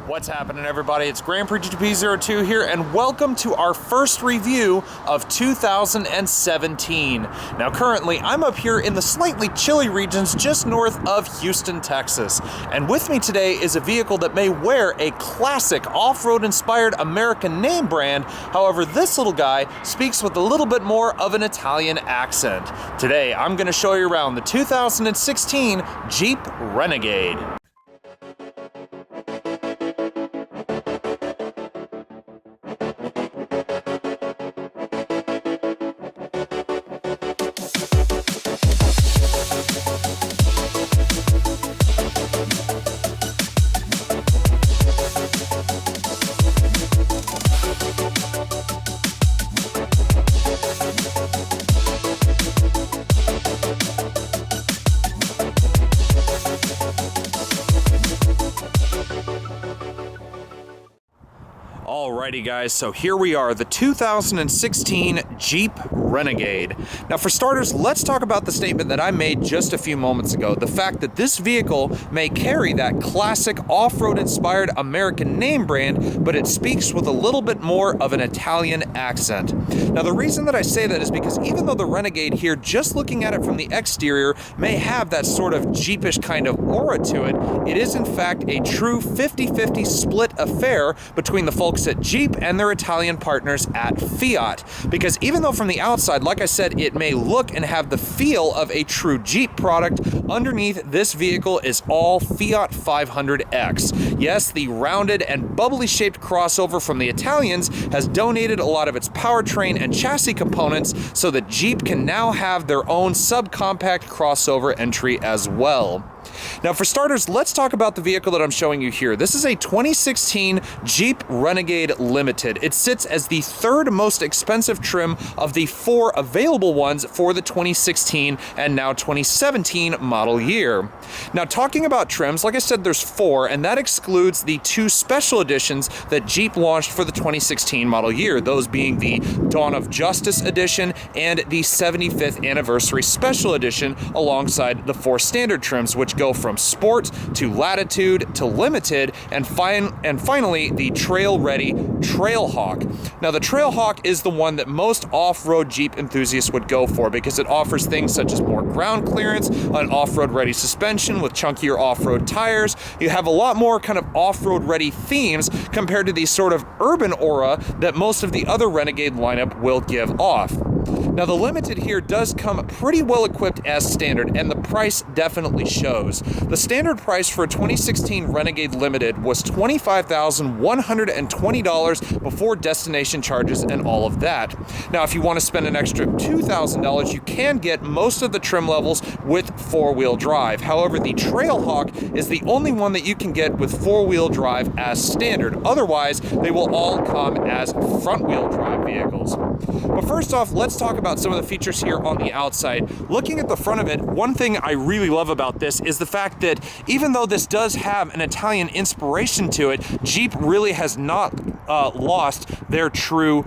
What's happening, everybody? It's Grand Prix GP02 here, and welcome to our first review of 2017. Now, currently, I'm up here in the slightly chilly regions just north of Houston, Texas. And with me today is a vehicle that may wear a classic off-road inspired American name brand. However, this little guy speaks with a little bit more of an Italian accent. Today, I'm going to show you around the 2016 Jeep Renegade. Alrighty guys, so here we are, the 2016 Jeep Renegade. Now for starters, let's talk about the statement that I made just a few moments ago. The fact that this vehicle may carry that classic off-road inspired American name brand, but it speaks with a little bit more of an Italian accent. Now the reason that I say that is because even though the Renegade here, just looking at it from the exterior, may have that sort of Jeepish kind of aura to it, it is in fact a true 50-50 split affair between the folks at Jeep and their Italian partners at Fiat. Because even though from the outside, like I said, it may look and have the feel of a true Jeep product, underneath this vehicle is all Fiat 500X. Yes, the rounded and bubbly shaped crossover from the Italians has donated a lot of its powertrain and chassis components so that Jeep can now have their own subcompact crossover entry as well. Now for starters, let's talk about the vehicle that I'm showing you here. This is a 2016 Jeep Renegade Limited. It sits as the third most expensive trim of the four available ones for the 2016 and now 2017 model year. Now talking about trims, like I said, there's four, and that excludes the two special editions that Jeep launched for the 2016 model year, those being the Dawn of Justice edition and the 75th anniversary special edition, alongside the four standard trims, which go from Sport to Latitude to Limited, and finally the Trail Ready Trailhawk. Now the Trailhawk is the one that most off-road Jeep enthusiasts would go for because it offers things such as more ground clearance, an off-road ready suspension with chunkier off-road tires. You have a lot more kind of off-road ready themes compared to the sort of urban aura that most of the other Renegade lineup will give off. Now the Limited here does come pretty well equipped as standard, and the price definitely shows. The standard price for a 2016 Renegade Limited was $25,120 before destination charges and all of that. Now if you want to spend an extra $2,000, you can get most of the trim levels with four-wheel drive. However, the Trailhawk is the only one that you can get with four-wheel drive as standard. Otherwise, they will all come as front-wheel drive vehicles. But first off, let's talk about some of the features here on the outside. Looking at the front of it, one thing I really love about this is the fact that even though this does have an Italian inspiration to it, Jeep really has not lost their true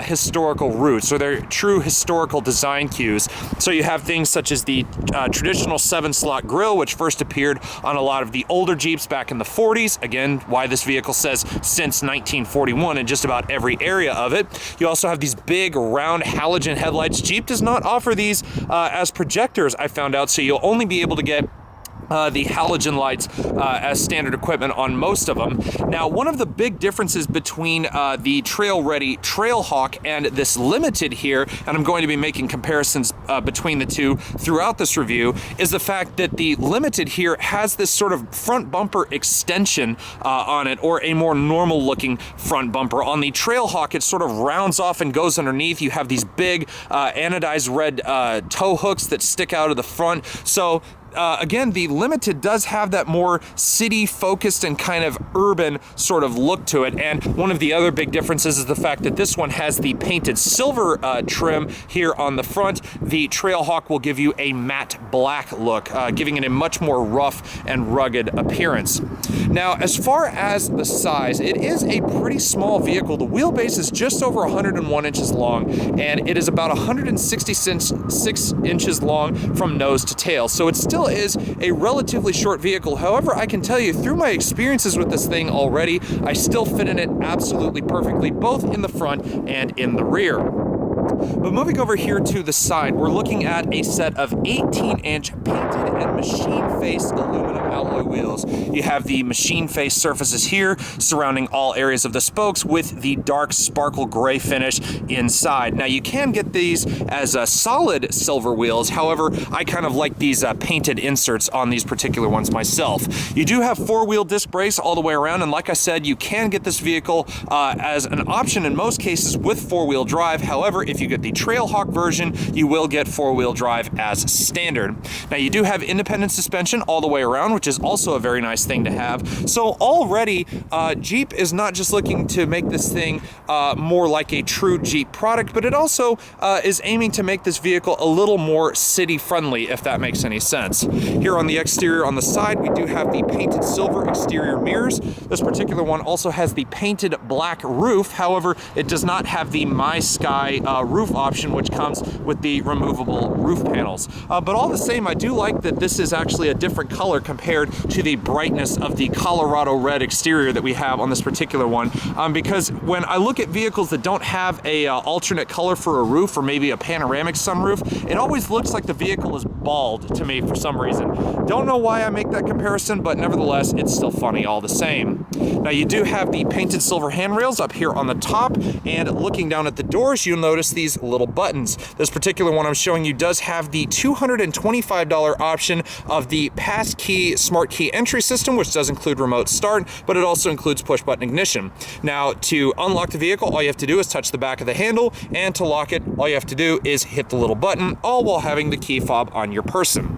historical roots or their true historical design cues. So you have things such as the traditional 7-slot grille, which first appeared on a lot of the older Jeeps back in the 40s. Again, why this vehicle says since 1941 in just about every area of it. You also have these big round halogen headlights. Jeep does not offer these as projectors, I found out, so you'll only be able to get the halogen lights as standard equipment on most of them. Now, one of the big differences between the Trail Ready Trailhawk and this Limited here, and I'm going to be making comparisons between the two throughout this review, is the fact that the Limited here has this sort of front bumper extension on it, or a more normal looking front bumper. On the Trailhawk, it sort of rounds off and goes underneath. You have these big anodized red tow hooks that stick out of the front. So again, the Limited does have that more city-focused and kind of urban sort of look to it. And one of the other big differences is the fact that this one has the painted silver trim here on the front. The Trailhawk will give you a matte black look, giving it a much more rough and rugged appearance. Now, as far as the size, it is a pretty small vehicle. The wheelbase is just over 101 inches long, and it is about 166 inches long from nose to tail. So it's still still is a relatively short vehicle. However, I can tell you through my experiences with this thing already, I still fit in it absolutely perfectly, both in the front and in the rear. But moving over here to the side, we're looking at a set of 18-inch painted and machine-faced aluminum alloy wheels. You have the machine-faced surfaces here surrounding all areas of the spokes with the dark sparkle gray finish inside. Now you can get these as solid silver wheels. However, I kind of like these painted inserts on these particular ones myself. You do have four-wheel disc brakes all the way around, and like I said, you can get this vehicle as an option in most cases with four-wheel drive. However, if you get the Trailhawk version, you will get four-wheel drive as standard. Now you do have independent suspension all the way around, which is also a very nice thing to have. So already Jeep is not just looking to make this thing more like a true Jeep product, but it also is aiming to make this vehicle a little more city friendly, if that makes any sense. Here on the exterior on the side, we do have the painted silver exterior mirrors. This particular one also has the painted black roof. However, it does not have the My Sky roof option, which comes with the removable roof panels. But all the same, I do like that this is actually a different color compared to the brightness of the Colorado red exterior that we have on this particular one, because when I look at vehicles that don't have a alternate color for a roof or maybe a panoramic sunroof, it always looks like the vehicle is bald to me for some reason. Don't know why I make that comparison, but nevertheless, it's still funny all the same. Now you do have the painted silver handrails up here on the top, and looking down at the doors, you'll notice these little buttons. This particular one I'm showing you does have the $225 option of the passkey smart key entry system, which does include remote start, but it also includes push button ignition. Now to unlock the vehicle, all you have to do is touch the back of the handle, and to lock it, all you have to do is hit the little button, all while having the key fob on your person.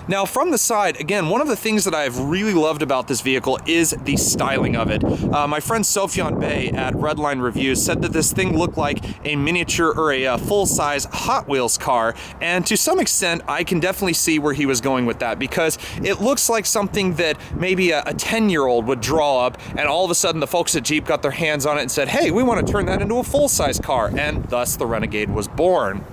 Now from the side, again, one of the things that I've really loved about this vehicle is the styling of it. My friend Sofyan Bey at Redline Reviews said that this thing looked like a miniature or a full-size Hot Wheels car, and to some extent I can definitely see where he was going with that, because it looks like something that maybe a 10-year-old would draw up, and all of a sudden the folks at Jeep got their hands on it and said, hey, we want to turn that into a full-size car, and thus the Renegade was born.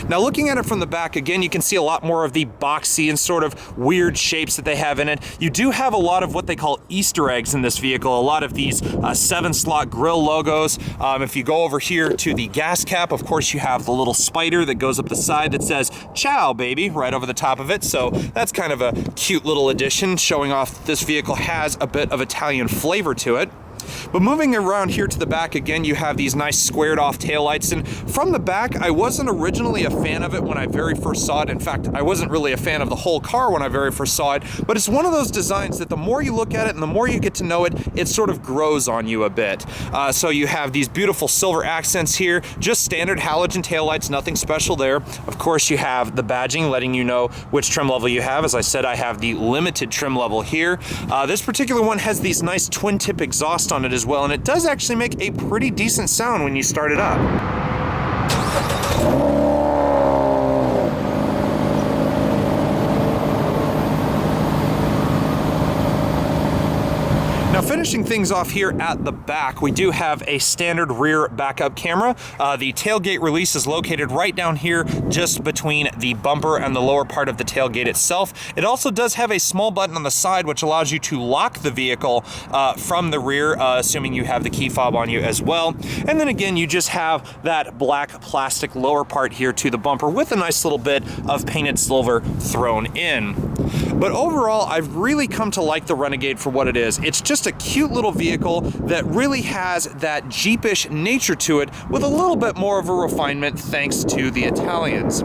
Now looking at it from the back, again, you can see a lot more of the boxy and sort of weird shapes that they have in it. You do have a lot of what they call Easter eggs in this vehicle, a lot of these 7-slot grille logos. If you go over here to the gas cap, of course you have the little spider that goes up the side that says, "Ciao, baby," right over the top of it. So that's kind of a cute little addition, showing off that this vehicle has a bit of Italian flavor to it. But moving around here to the back, again, you have these nice squared off taillights, and from the back, I wasn't originally a fan of it when I very first saw it. In fact, I wasn't really a fan of the whole car when I very first saw it, but it's one of those designs that the more you look at it and the more you get to know it, it sort of grows on you a bit. So you have these beautiful silver accents here, just standard halogen taillights, nothing special there. Of course, you have the badging letting you know which trim level you have. As I said, I have the limited trim level here. This particular one has these nice twin tip exhaust on it as well, and it does actually make a pretty decent sound when you start it up. Now finishing things off here at the back, we do have a standard rear backup camera. The tailgate release is located right down here, just between the bumper and the lower part of the tailgate itself. It also does have a small button on the side which allows you to lock the vehicle from the rear, assuming you have the key fob on you as well. And then again, you just have that black plastic lower part here to the bumper with a nice little bit of painted silver thrown in. But overall, I've really come to like the Renegade for what it is. It's just a cute little vehicle that really has that Jeepish nature to it, with a little bit more of a refinement thanks to the Italians.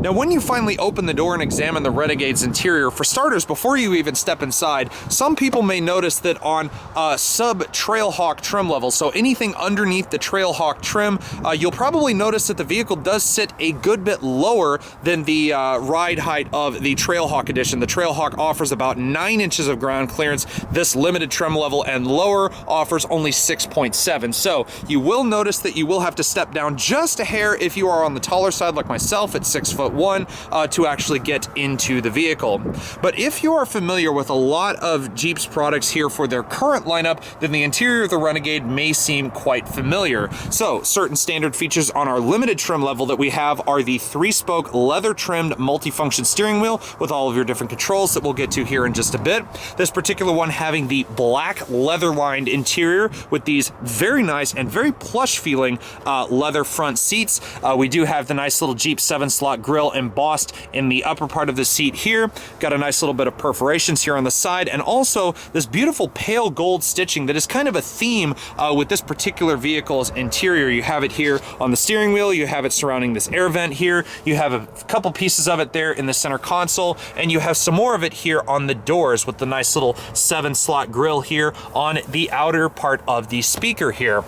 Now, when you finally open the door and examine the Renegade's interior, for starters, before you even step inside, some people may notice that on sub-Trailhawk trim level, so anything underneath the Trailhawk trim, you'll probably notice that the vehicle does sit a good bit lower than the ride height of the Trailhawk edition. The Trailhawk offers about 9 inches of ground clearance. This limited trim level and lower offers only 6.7. So you will notice that you will have to step down just a hair if you are on the taller side like myself at 6'1" to actually get into the vehicle. But if you are familiar with a lot of Jeep's products here for their current lineup, then the interior of the Renegade may seem quite familiar. So certain standard features on our limited trim level that we have are the 3-spoke leather trimmed multifunction steering wheel with all of your different controls that we'll get to here in just a bit. This particular one having the black leather lined interior with these very nice and very plush feeling leather front seats. We do have the nice little Jeep 7-slot grille embossed in the upper part of the seat here. Got a nice little bit of perforations here on the side, and also this beautiful pale gold stitching that is kind of a theme with this particular vehicle's interior. You have it here on the steering wheel, you have it surrounding this air vent here, you have a couple pieces of it there in the center console, and you have some more of it here on the doors with the nice little 7-slot grille here on the outer part of the speaker here.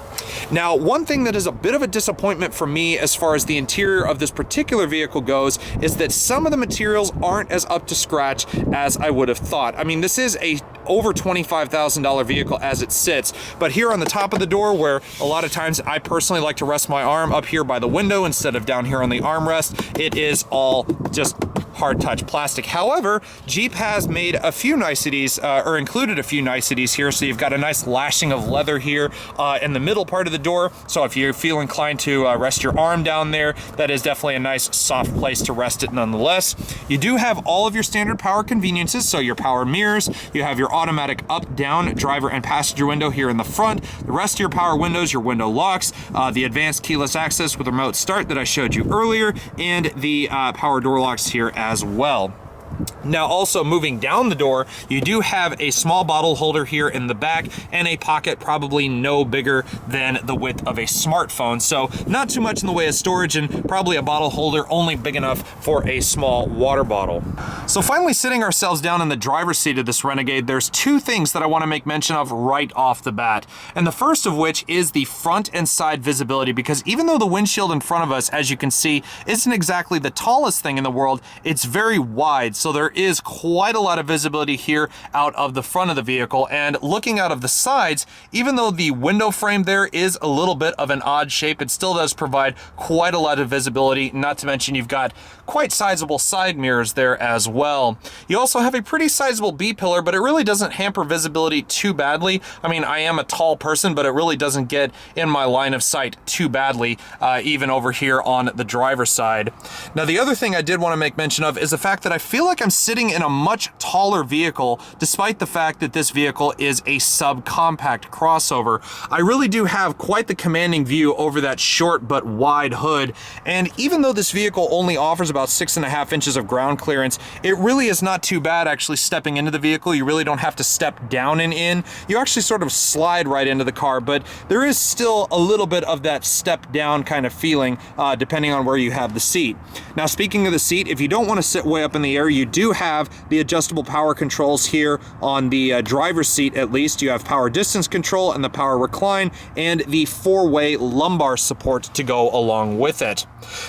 Now, one thing that is a bit of a disappointment for me as far as the interior of this particular vehicle goes is that some of the materials aren't as up to scratch as I would have thought. I mean, this is a over $25,000 vehicle as it sits, but here on the top of the door, where a lot of times I personally like to rest my arm up here by the window instead of down here on the armrest, it is all just hard touch plastic. However, Jeep has made a few niceties, or included a few niceties here. So you've got a nice lashing of leather here in the middle part of the door. So if you feel inclined to rest your arm down there, that is definitely a nice soft place to rest it nonetheless. You do have all of your standard power conveniences. So your power mirrors, you have your automatic up, down, driver and passenger window here in the front. The rest of your power windows, your window locks, the advanced keyless access with remote start that I showed you earlier, and the power door locks here as well. Now, also moving down the door, you do have a small bottle holder here in the back and a pocket probably no bigger than the width of a smartphone. So not too much in the way of storage, and probably a bottle holder only big enough for a small water bottle. So finally, sitting ourselves down in the driver's seat of this Renegade, there's two things that I want to make mention of right off the bat. And the first of which is the front and side visibility, because even though the windshield in front of us, as you can see, isn't exactly the tallest thing in the world, it's very wide. So there is quite a lot of visibility here out of the front of the vehicle. And looking out of the sides, even though the window frame there is a little bit of an odd shape, it still does provide quite a lot of visibility. Not to mention you've got quite sizable side mirrors there as well. You also have a pretty sizable B-pillar, but it really doesn't hamper visibility too badly. I mean, I am a tall person, but it really doesn't get in my line of sight too badly, even over here on the driver's side. Now, the other thing I did want to make mention of is the fact that I feel like I'm sitting in a much taller vehicle, despite the fact that this vehicle is a subcompact crossover. I really do have quite the commanding view over that short but wide hood, and even though this vehicle only offers about 6.5 inches of ground clearance, it really is not too bad actually stepping into the vehicle. You really don't have to step down and in. You actually sort of slide right into the car, but there is still a little bit of that step down kind of feeling depending on where you have the seat. Now, speaking of the seat, if you don't want to sit way up in the air, you do have the adjustable power controls here on the driver's seat. At least you have power distance control and the power recline and the 4-way lumbar support to go along with it.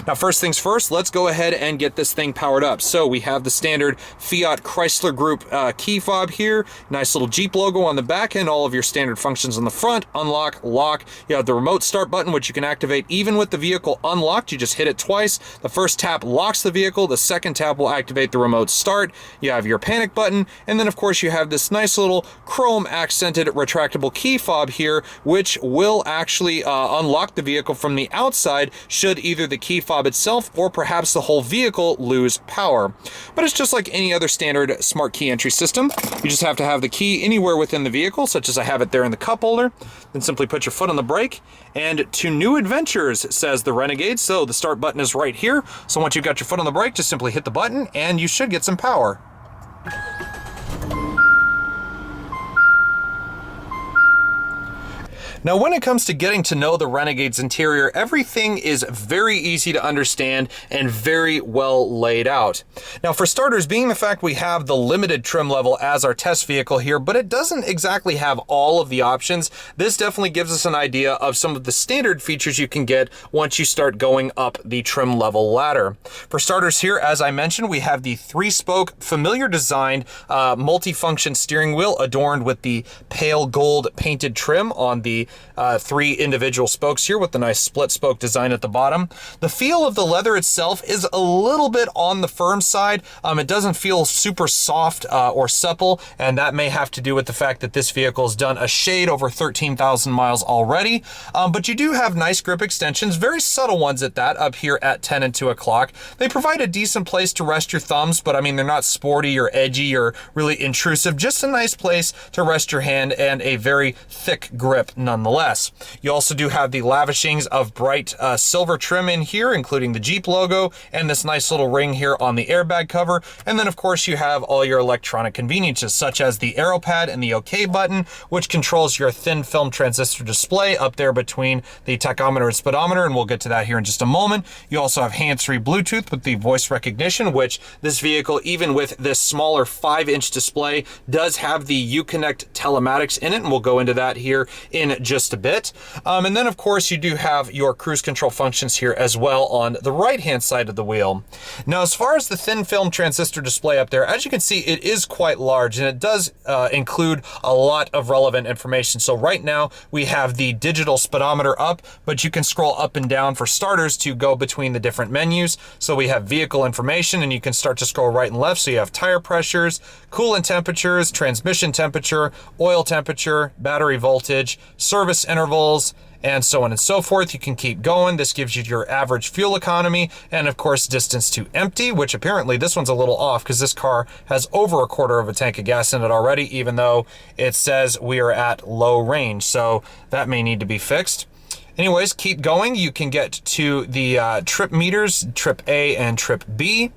Now, first things first, let's go ahead and get this thing powered up. So we have the standard Fiat Chrysler Group key fob here, nice little Jeep logo on the back end, all of your standard functions on the front, unlock, lock. You have the remote start button, which you can activate even with the vehicle unlocked. You just hit it twice. The first tap locks the vehicle, the second tap will activate the remote start. You have your panic button, and then of course you have this nice little chrome accented retractable key fob here, which will actually unlock the vehicle from the outside should either the key fob itself or perhaps the whole vehicle lose power. But it's just like any other standard smart key entry system. You just have to have the key anywhere within the vehicle, such as I have it there in the cup holder. Then simply put your foot on the brake, and to new adventures, says the Renegade. So the start button is right here. So once you've got your foot on the brake, just simply hit the button and you should get some power. Now, when it comes to getting to know the Renegade's interior, everything is very easy to understand and very well laid out. Now, for starters, being the fact we have the limited trim level as our test vehicle here, but it doesn't exactly have all of the options, this definitely gives us an idea of some of the standard features you can get once you start going up the trim level ladder. For starters here, as I mentioned, we have the 3-spoke, familiar designed, multi-function steering wheel adorned with the pale gold painted trim on the 3 individual spokes here with the nice split spoke design at the bottom. The feel of the leather itself is a little bit on the firm side. It doesn't feel super soft or supple, and that may have to do with the fact that this vehicle has done a shade over 13,000 miles already. But you do have nice grip extensions, very subtle ones at that, up here at 10 and 2 o'clock. They provide a decent place to rest your thumbs, but I mean, they're not sporty or edgy or really intrusive, just a nice place to rest your hand and a very thick grip nonetheless. You also do have the lavishings of bright silver trim in here, including the Jeep logo and this nice little ring here on the airbag cover. And then of course you have all your electronic conveniences such as the arrow pad and the OK button, which controls your thin film transistor display up there between the tachometer and speedometer, and we'll get to that here in just a moment. You also have hands-free Bluetooth with the voice recognition, which this vehicle, even with this smaller 5-inch display, does have the Uconnect telematics in it, and we'll go into that here in just a bit. And then of course you do have your cruise control functions here as well on the right hand side of the wheel. Now, as far as the thin film transistor display up there, as you can see, it is quite large, and it does include a lot of relevant information. So right now we have the digital speedometer up, but you can scroll up and down for starters to go between the different menus. So we have vehicle information, and you can start to scroll right and left. So you have tire pressures, coolant temperatures, transmission temperature, oil temperature, battery voltage, service intervals, and so on and so forth. You can keep going. This gives you your average fuel economy and of course distance to empty, which apparently this one's a little off because this car has over a quarter of a tank of gas in it already, even though it says we are at low range. So that may need to be fixed. Anyways, keep going. You can get to the trip meters, trip A and trip B.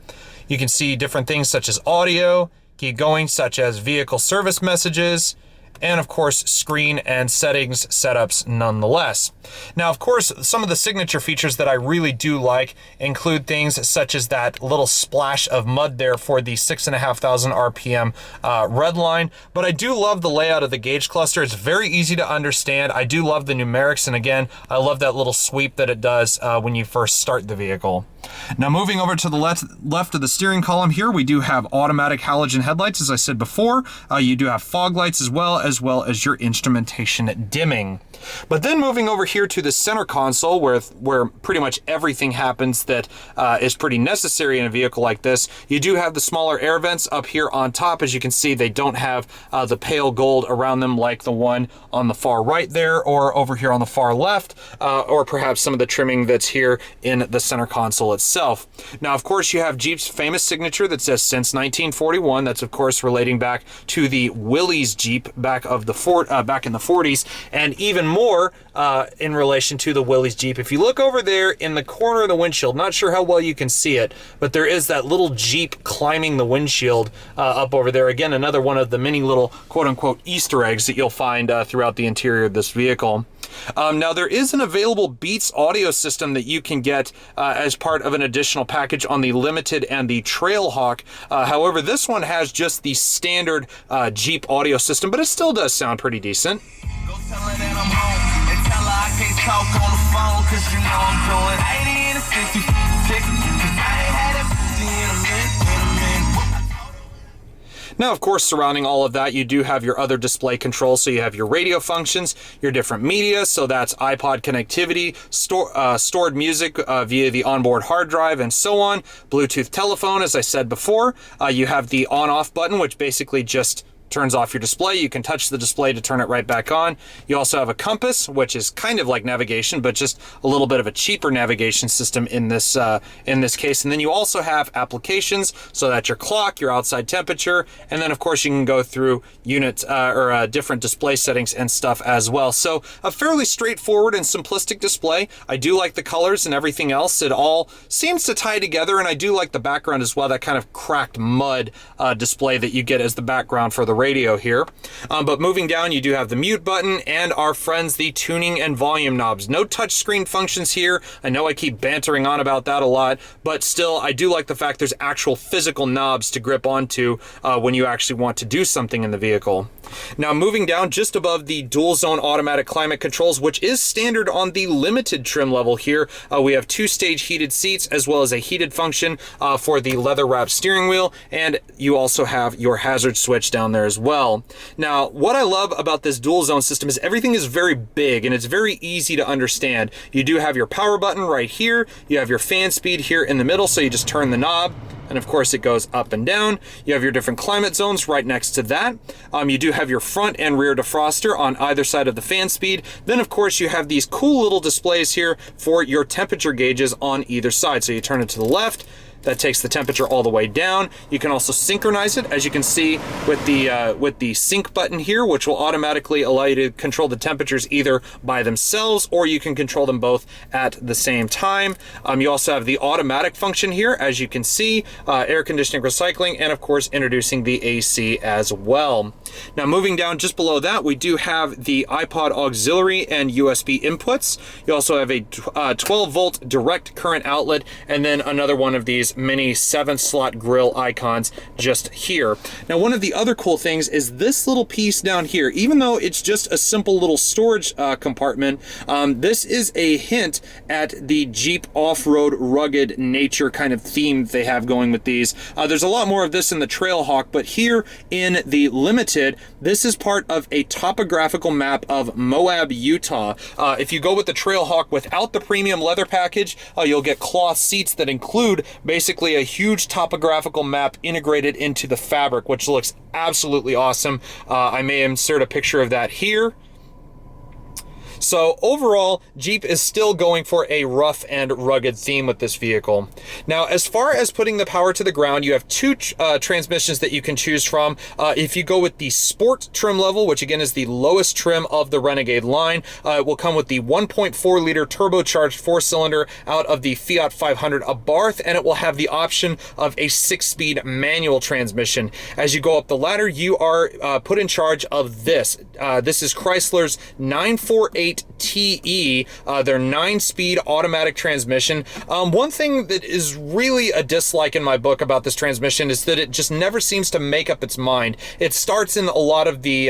You can see different things such as audio, keep going, such as vehicle service messages, and of course screen and settings setups nonetheless. Now, of course, some of the signature features that I really do like include things such as that little splash of mud there for the 6,500 RPM red line, but I do love the layout of the gauge cluster. It's very easy to understand. I do love the numerics, and again, I love that little sweep that it does when you first start the vehicle. Now, moving over to the left of the steering column here, we do have automatic halogen headlights, as I said before. You do have fog lights as well as your instrumentation dimming. But then moving over here to the center console, where pretty much everything happens that is pretty necessary in a vehicle like this, you do have the smaller air vents up here on top. As you can see, they don't have the pale gold around them like the one on the far right there, or over here on the far left, or perhaps some of the trimming that's here in the center console itself. Now, of course, you have Jeep's famous signature that says since 1941. That's of course relating back to the Willys Jeep back in the 40s, and even more in relation to the Willys Jeep. If you look over there in the corner of the windshield, not sure how well you can see it, but there is that little Jeep climbing the windshield up over there. Again, another one of the many little quote-unquote Easter eggs that you'll find throughout the interior of this vehicle. Now, there is an available Beats audio system that you can get as part of an additional package on the Limited and the Trailhawk. However, this one has just the standard Jeep audio system, but it still does sound pretty decent. Go tell her that I'm home and tell her I can't talk on the phone, cause you know I'm doing 80 and a 60, 'cause I ain't had it in a minute. Now, of course, surrounding all of that, you do have your other display controls. So you have your radio functions, your different media. So that's iPod connectivity, stored music via the onboard hard drive, and so on. Bluetooth telephone, as I said before. You have the on-off button, which basically just turns off your display. You can touch the display to turn it right back on. You also have a compass, which is kind of like navigation, but just a little bit of a cheaper navigation system in this case. And then you also have applications, so that's your clock, your outside temperature, and then of course you can go through unit or different display settings and stuff as well. So a fairly straightforward and simplistic display. I do like the colors and everything else. It all seems to tie together, and I do like the background as well, that kind of cracked mud display that you get as the background for the radio here. But moving down, you do have the mute button and our friends, the tuning and volume knobs. No touchscreen functions here. I know I keep bantering on about that a lot, but still, I do like the fact there's actual physical knobs to grip onto when you actually want to do something in the vehicle. Now moving down just above the dual zone automatic climate controls, which is standard on the limited trim level here, we have 2-stage heated seats as well as a heated function for the leather wrapped steering wheel, and you also have your hazard switch down there as well. Now what I love about this dual zone system is everything is very big and it's very easy to understand. You do have your power button right here, you have your fan speed here in the middle, so you just turn the knob, and of course it goes up and down. You have your different climate zones right next to that. You do have your front and rear defroster on either side of the fan speed. Then of course you have these cool little displays here for your temperature gauges on either side. So you turn it to the left, that takes the temperature all the way down. You can also synchronize it, as you can see with the sync button here, which will automatically allow you to control the temperatures either by themselves or you can control them both at the same time. You also have the automatic function here, as you can see, air conditioning, recycling, and of course introducing the AC as well. Now moving down just below that, we do have the iPod auxiliary and USB inputs. You also have a 12-volt direct current outlet, and then another one of these mini 7-slot grill icons just here. Now one of the other cool things is this little piece down here. Even though it's just a simple little storage compartment, this is a hint at the Jeep off-road rugged nature kind of theme they have going with these. There's a lot more of this in the Trailhawk, but here in the Limited, this is part of a topographical map of Moab, Utah. If you go with the Trailhawk without the premium leather package, you'll get cloth seats that include basically a huge topographical map integrated into the fabric, which looks absolutely awesome. I may insert a picture of that here. So overall, Jeep is still going for a rough and rugged theme with this vehicle. Now, as far as putting the power to the ground, you have two transmissions that you can choose from. If you go with the Sport trim level, which again is the lowest trim of the Renegade line, it will come with the 1.4 liter turbocharged 4-cylinder out of the Fiat 500 Abarth, and it will have the option of a 6-speed manual transmission. As you go up the ladder, you are put in charge of this. This is Chrysler's 948 TE, their 9-speed automatic transmission. One thing that is really a dislike in my book about this transmission is that it just never seems to make up its mind. It starts in a lot of the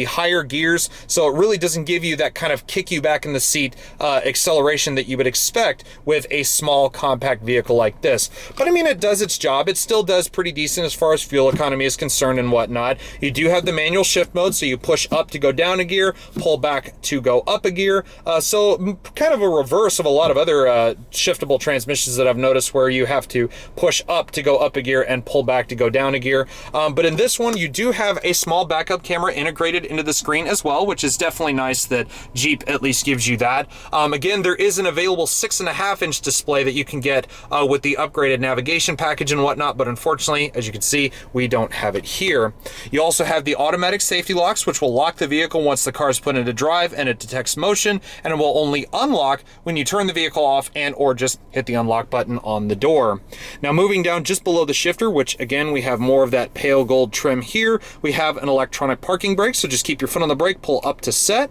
higher gears, so it really doesn't give you that kind of kick you back in the seat acceleration that you would expect with a small compact vehicle like this. But I mean, it does its job. It still does pretty decent as far as fuel economy is concerned and whatnot. You do have the manual shift mode, so you push up to go down a gear, pull back to go up a gear. So kind of a reverse of a lot of other shiftable transmissions that I've noticed, where you have to push up to go up a gear and pull back to go down a gear. But in this one, you do have a small backup camera integrated into the screen as well, which is definitely nice that Jeep at least gives you that. Again, there is an available 6.5-inch display that you can get with the upgraded navigation package and whatnot, but unfortunately, as you can see, we don't have it here. You also have the automatic safety locks, which will lock the vehicle once the car is put into drive and it detects motion, and it will only unlock when you turn the vehicle off and or just hit the unlock button on the door. Now moving down just below the shifter, which again we have more of that pale gold trim here, we have an electronic parking brake, so just keep your foot on the brake, pull up to set.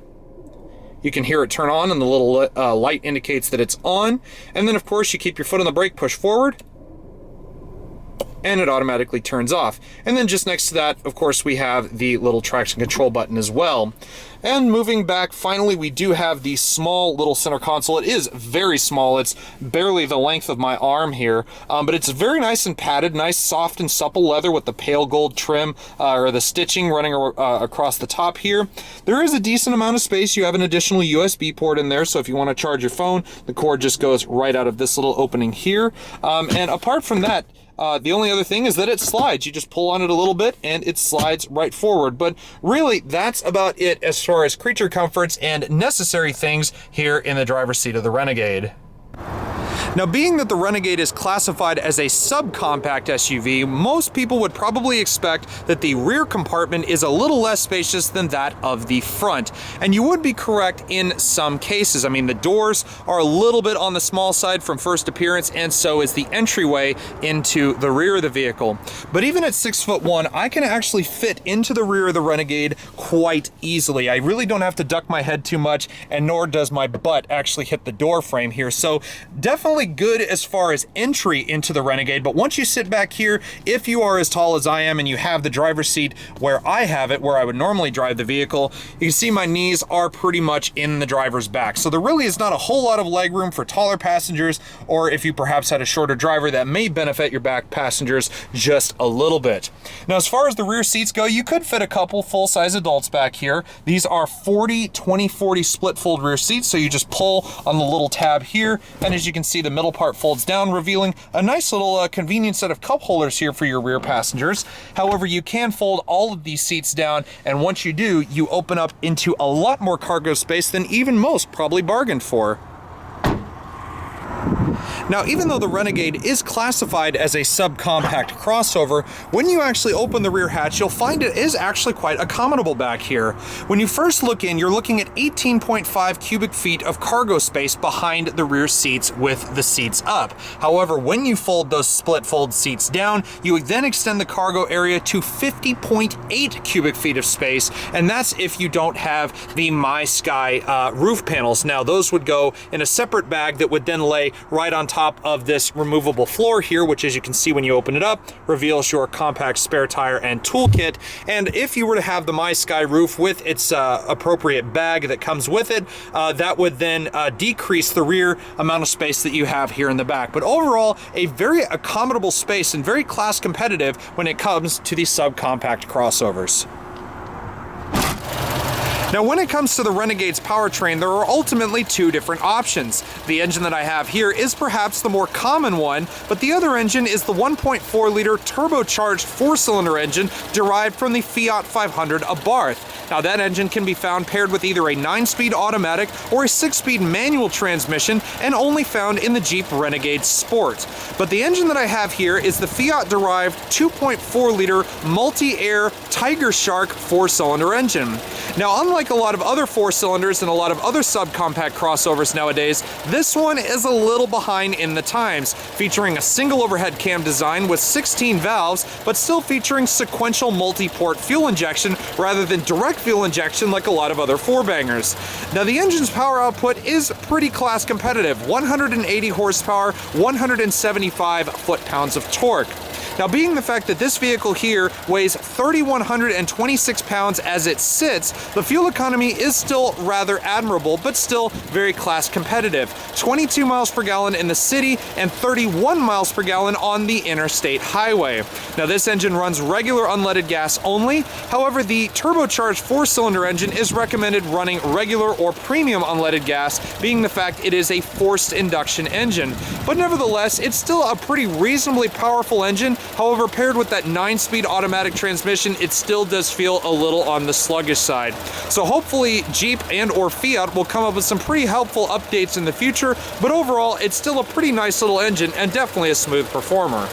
You can hear it turn on and the little light indicates that it's on, and then of course you keep your foot on the brake, push forward, and it automatically turns off. And then just next to that, of course, we have the little traction control button as well. And moving back, finally, we do have the small little center console. It is very small. It's barely the length of my arm here, but it's very nice and padded, nice soft and supple leather with the pale gold trim or the stitching running across the top here. There is a decent amount of space. You have an additional USB port in there, so if you want to charge your phone, the cord just goes right out of this little opening here. And apart from that, the only other thing is that it slides. You just pull on it a little bit and it slides right forward. But really, that's about it as far as creature comforts and necessary things here in the driver's seat of the Renegade. Now, being that the Renegade is classified as a subcompact SUV, most people would probably expect that the rear compartment is a little less spacious than that of the front. And you would be correct in some cases. I mean, the doors are a little bit on the small side from first appearance, and so is the entryway into the rear of the vehicle. But even at 6'1", I can actually fit into the rear of the Renegade quite easily. I really don't have to duck my head too much, and nor does my butt actually hit the door frame here. So definitely good as far as entry into the Renegade, but once you sit back here, if you are as tall as I am and you have the driver's seat where I have it, where I would normally drive the vehicle, you can see my knees are pretty much in the driver's back. So there really is not a whole lot of legroom for taller passengers, or if you perhaps had a shorter driver, that may benefit your back passengers just a little bit. Now, as far as the rear seats go, you could fit a couple full-size adults back here. These are 40-20-40 split fold rear seats, so you just pull on the little tab here, and as you can see, the middle part folds down, revealing a nice little convenient set of cup holders here for your rear passengers. However, you can fold all of these seats down, and once you do, you open up into a lot more cargo space than even most probably bargained for. Now, even though the Renegade is classified as a subcompact crossover, when you actually open the rear hatch, you'll find it is actually quite accommodable back here. When you first look in, you're looking at 18.5 cubic feet of cargo space behind the rear seats with the seats up. However, when you fold those split fold seats down, you would then extend the cargo area to 50.8 cubic feet of space, and that's if you don't have the My Sky roof panels. Now, those would go in a separate bag that would then lay right on top of this removable floor here, which, as you can see when you open it up, reveals your compact spare tire and toolkit. And if you were to have the My Sky roof with its appropriate bag that comes with it, that would then decrease the rear amount of space that you have here in the back. But overall, a very accommodable space and very class competitive when it comes to these subcompact crossovers. Now, when it comes to the Renegade's powertrain, there are ultimately two different options. The engine that I have here is perhaps the more common one, but the other engine is the 1.4-liter turbocharged four-cylinder engine derived from the Fiat 500 Abarth. Now, that engine can be found paired with either a 9-speed automatic or a 6-speed manual transmission, and only found in the Jeep Renegade Sport. But the engine that I have here is the Fiat-derived 2.4-liter multi-air Tiger Shark four-cylinder engine. Now, unlike a lot of other four-cylinders and a lot of other subcompact crossovers nowadays, this one is a little behind in the times, featuring a single overhead cam design with 16 valves, but still featuring sequential multi-port fuel injection rather than direct fuel injection like a lot of other four-bangers. Now, the engine's power output is pretty class competitive, 180 horsepower, 175 foot-pounds of torque. Now, being the fact that this vehicle here weighs 3,126 pounds as it sits, the fuel economy is still rather admirable, but still very class competitive. 22 miles per gallon in the city and 31 miles per gallon on the interstate highway. Now, this engine runs regular unleaded gas only. However, the turbocharged four-cylinder engine is recommended running regular or premium unleaded gas, being the fact it is a forced induction engine. But nevertheless, it's still a pretty reasonably powerful engine. However, paired with that 9-speed automatic transmission, it still does feel a little on the sluggish side. So hopefully Jeep and or Fiat will come up with some pretty helpful updates in the future, but overall, it's still a pretty nice little engine and definitely a smooth performer.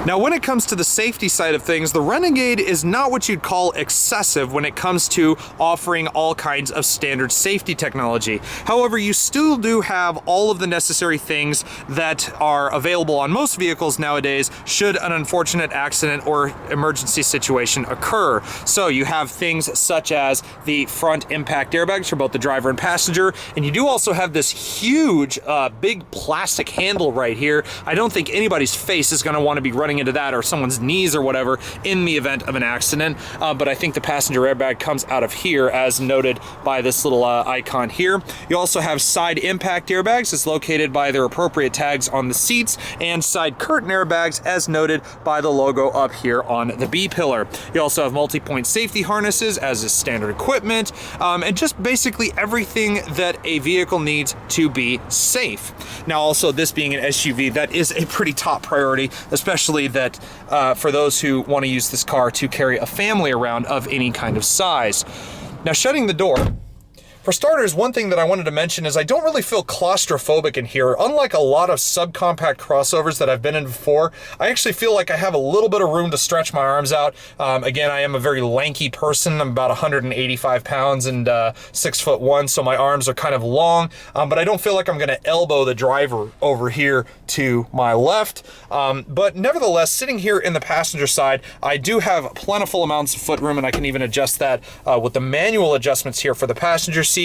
Now, when it comes to the safety side of things, the Renegade is not what you'd call excessive when it comes to offering all kinds of standard safety technology. However, you still do have all of the necessary things that are available on most vehicles nowadays should an unfortunate accident or emergency situation occur. So you have things such as the front impact airbags for both the driver and passenger, and you do also have this huge big plastic handle right here. I don't think anybody's face is going to want to be running into that, or someone's knees or whatever, in the event of an accident, but I think the passenger airbag comes out of here as noted by this little icon here. You also have side impact airbags as located by their appropriate tags on the seats, and side curtain airbags as noted by the logo up here on the B-pillar. You also have multi-point safety harnesses as is standard equipment, and just basically everything that a vehicle needs to be safe. Now, also, this being an SUV, that is a pretty top priority, especially that for those who want to use this car to carry a family around of any kind of size. Now, shutting the door, For starters, one thing that I wanted to mention is I don't really feel claustrophobic in here. Unlike a lot of subcompact crossovers that I've been in before, I actually feel like I have a little bit of room to stretch my arms out. Again, I am a very lanky person. I'm about 185 pounds and 6'1", so my arms are kind of long, but I don't feel like I'm going to elbow the driver over here to my left. But nevertheless, sitting here in the passenger side, I do have plentiful amounts of footroom, and I can even adjust that with the manual adjustments here for the passenger seat.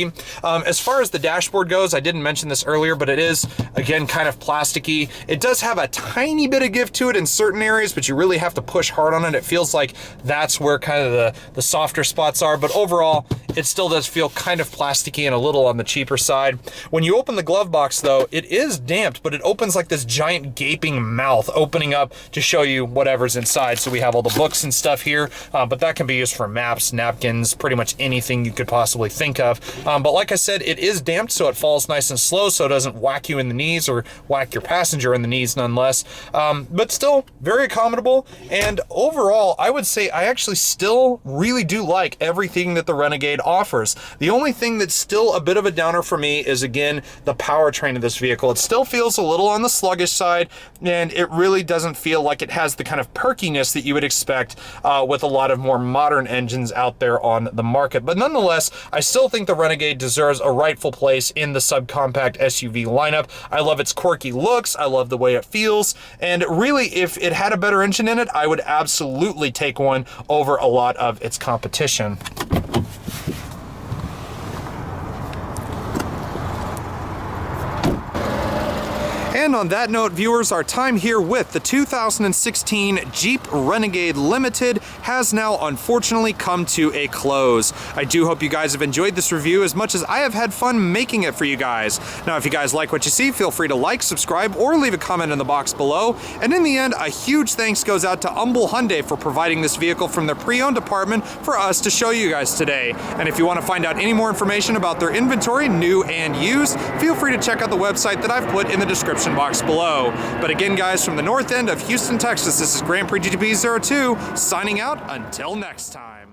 As far as the dashboard goes, I didn't mention this earlier, but it is, again, kind of plasticky. It does have a tiny bit of give to it in certain areas, but you really have to push hard on it. It feels like that's where kind of the softer spots are, but overall, it still does feel kind of plasticky and a little on the cheaper side. When you open the glove box, though, it is damped, but it opens like this giant gaping mouth opening up to show you whatever's inside. So we have all the books and stuff here, but that can be used for maps, napkins, pretty much anything you could possibly think of. But like I said, it is damped, so it falls nice and slow, so it doesn't whack you in the knees or whack your passenger in the knees nonetheless. But still very accommodable, and overall, I would say I actually still really do like everything that the Renegade offers. The only thing that's still a bit of a downer for me is, again, the powertrain of this vehicle. It still feels a little on the sluggish side, and it really doesn't feel like it has the kind of perkiness that you would expect with a lot of more modern engines out there on the market. But nonetheless, I still think the Renegade deserves a rightful place in the subcompact SUV lineup. I love its quirky looks, I love the way it feels, and really, if it had a better engine in it, I would absolutely take one over a lot of its competition. And on that note, viewers, our time here with the 2016 Jeep Renegade Limited has now unfortunately come to a close. I do hope you guys have enjoyed this review as much as I have had fun making it for you guys. Now, if you guys like what you see, feel free to like, subscribe, or leave a comment in the box below. And in the end, a huge thanks goes out to Humble Hyundai for providing this vehicle from their pre-owned department for us to show you guys today. And if you want to find out any more information about their inventory, new and used, feel free to check out the website that I've put in the description box below. But again, guys, from the north end of Houston, Texas, this is Grand Prix GTP 02 signing out until next time.